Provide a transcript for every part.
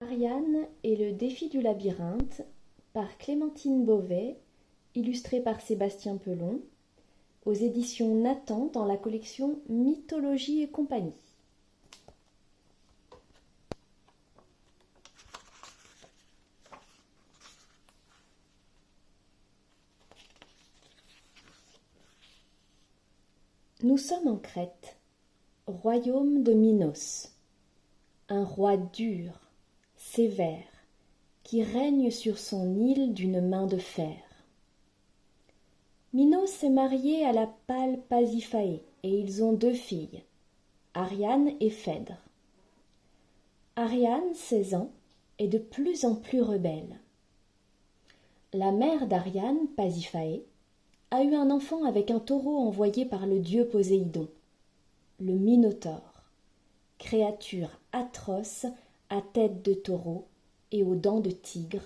Ariane et le défi du labyrinthe par Clémentine Beauvais, illustré par Sébastien Pelon, aux éditions Nathan dans la collection Mythologie et compagnie. Nous sommes en Crète, royaume de Minos, un roi dur, sévère, qui règne sur son île d'une main de fer. Minos est marié à la pâle Pasiphaë et ils ont 2 filles, Ariane et Phèdre. Ariane, 16 ans, est de plus en plus rebelle. La mère d'Ariane, Pasiphaë, a eu un enfant avec un taureau envoyé par le dieu Poséidon, le Minotaure, créature atroce à tête de taureau et aux dents de tigre,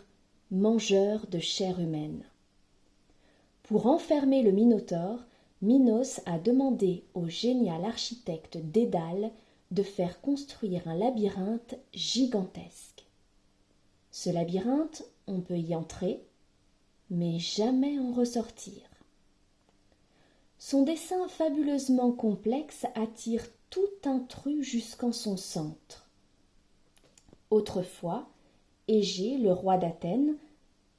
mangeur de chair humaine. Pour enfermer le Minotaure, Minos a demandé au génial architecte Dédale de faire construire un labyrinthe gigantesque. Ce labyrinthe, on peut y entrer, mais jamais en ressortir. Son dessin fabuleusement complexe attire tout intrus jusqu'en son centre. Autrefois, Égée, le roi d'Athènes,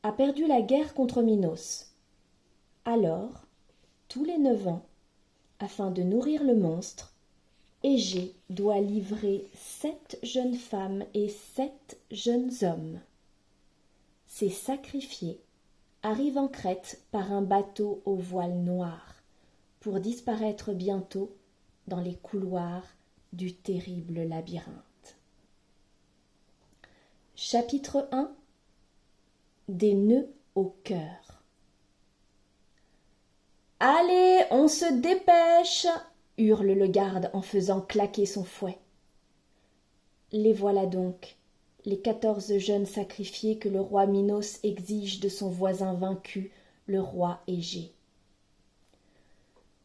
a perdu la guerre contre Minos. Alors, tous les 9 ans, afin de nourrir le monstre, Égée doit livrer 7 jeunes femmes et 7 jeunes hommes. Ces sacrifiés arrivent en Crète par un bateau au voile noir, pour disparaître bientôt dans les couloirs du terrible labyrinthe. Chapitre 1. Des nœuds au cœur. « Allez, on se dépêche !» hurle le garde en faisant claquer son fouet. Les voilà donc, les 14 jeunes sacrifiés que le roi Minos exige de son voisin vaincu, le roi Égée.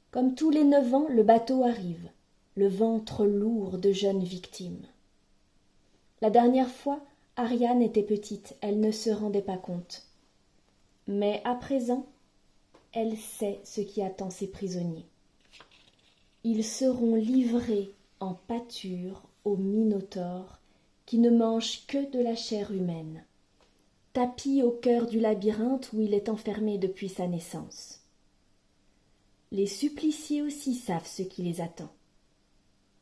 Comme tous les 9 ans, le bateau arrive, le ventre lourd de jeunes victimes. La dernière fois, Ariane était petite, elle ne se rendait pas compte. Mais à présent, elle sait ce qui attend ses prisonniers. Ils seront livrés en pâture au Minotaure, qui ne mange que de la chair humaine, tapi au cœur du labyrinthe où il est enfermé depuis sa naissance. Les suppliciés aussi savent ce qui les attend.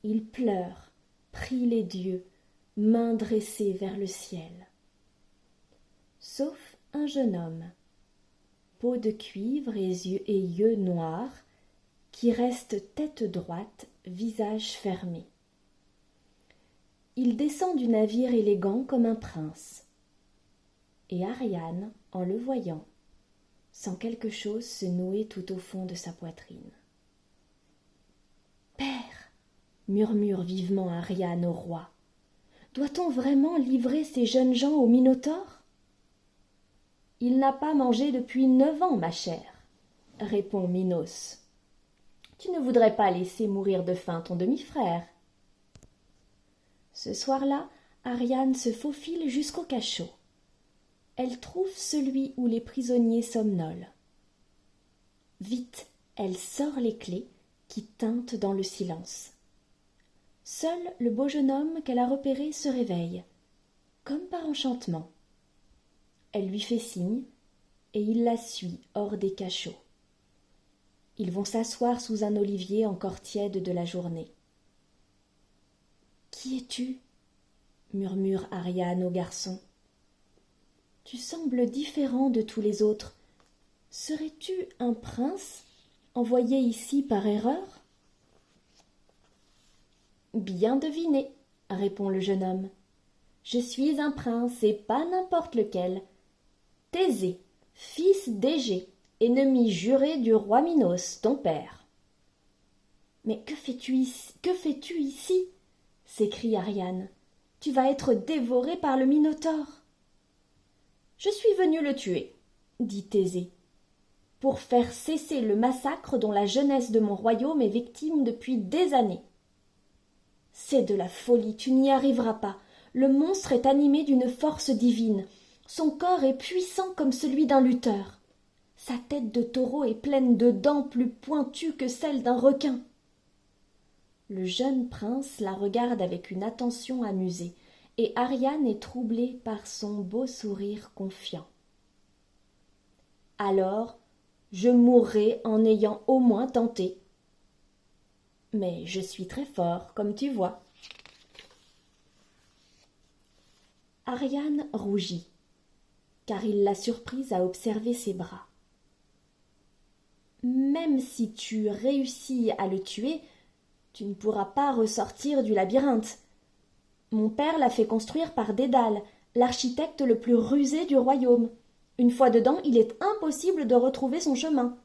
Ils pleurent, prient les dieux, mains dressées vers le ciel. Sauf un jeune homme, peau de cuivre et yeux noirs, qui reste tête droite, visage fermé. Il descend du navire élégant comme un prince. Et Ariane, en le voyant, sent quelque chose se nouer tout au fond de sa poitrine. « Père !» murmure vivement Ariane au roi. « Doit-on vraiment livrer ces jeunes gens au Minotaure ?»« Il n'a pas mangé depuis 9 ans, ma chère, » répond Minos. « Tu ne voudrais pas laisser mourir de faim ton demi-frère ?» Ce soir-là, Ariane se faufile jusqu'au cachot. Elle trouve celui où les prisonniers somnolent. Vite, elle sort les clés qui tintent dans le silence. Seul le beau jeune homme qu'elle a repéré se réveille, comme par enchantement. Elle lui fait signe et il la suit hors des cachots. Ils vont s'asseoir sous un olivier encore tiède de la journée. « Qui es-tu » murmure Ariane au garçon. « Tu sembles différent de tous les autres. Serais-tu un prince envoyé ici par erreur ?»« Bien deviné, » répond le jeune homme. « Je suis un prince et pas n'importe lequel. Thésée, fils d'Égée, ennemi juré du roi Minos, ton père. »« Mais que fais-tu ici ?» s'écrie Ariane. « Tu vas être dévoré par le Minotaure. »« Je suis venu le tuer, » dit Thésée, « pour faire cesser le massacre dont la jeunesse de mon royaume est victime depuis des années. »« C'est de la folie, tu n'y arriveras pas. Le monstre est animé d'une force divine. Son corps est puissant comme celui d'un lutteur. Sa tête de taureau est pleine de dents plus pointues que celles d'un requin. Le jeune prince la regarde avec une attention amusée, et Ariane est troublée par son beau sourire confiant. Alors, je mourrai en ayant au moins tenté. Mais je suis très fort, comme tu vois. Ariane rougit, car il l'a surprise à observer ses bras. Même si tu réussis à le tuer, tu ne pourras pas ressortir du labyrinthe. Mon père l'a fait construire par Dédale, l'architecte le plus rusé du royaume. Une fois dedans, il est impossible de retrouver son chemin.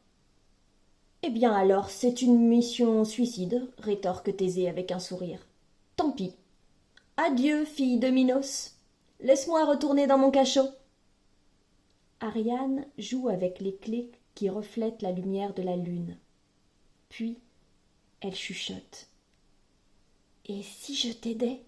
Eh bien alors, c'est une mission suicide, rétorque Thésée avec un sourire. Tant pis. Adieu, fille de Minos. Laisse-moi retourner dans mon cachot. Ariane joue avec les clés qui reflètent la lumière de la lune. Puis, elle chuchote. Et si je t'aidais ?